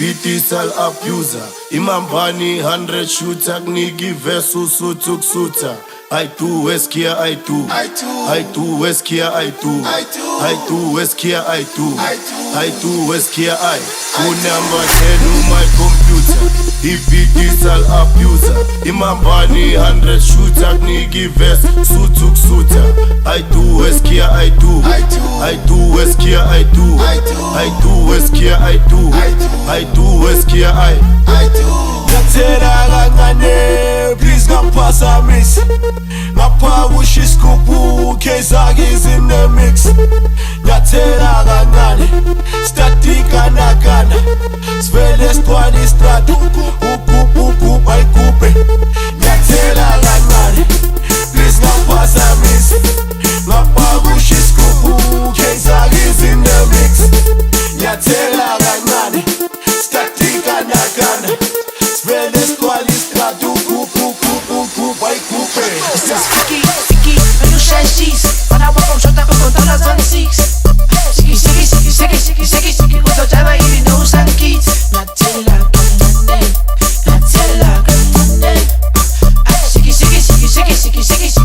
Ipitisal abuser Imambani 100 shooter Knigi versus Sutuk suta I do Skhiya I do Skhiya I do Skhiya I do Skhiya I number 10 my computer Ipitisal abuser Imambani 100 shooter Knigi versus Sutuk suta I do Skhiya I do Skhiya I do Skhiya I do Skhiya I Nyathela Kancane, please come pass a miss. Ngapha kushiskupu, K-Zaka is in the mix. Nyathela Kancane, static anakana. Svele stwali stratu, uku ayikupe. Nyathela Kancane, please come pass a miss. Ngapha kushiskupu, K-Zaka is in the mix. Nyathela Kancane, static anakana. Svele stwali stratu, uku ayikupe. This is Fiki, a new shy cheese. When I walk on short, I go down as 26. Shiki, with the driver, you know, some kids. Nyathela Kancane, Nyathela Kancane. Shiki,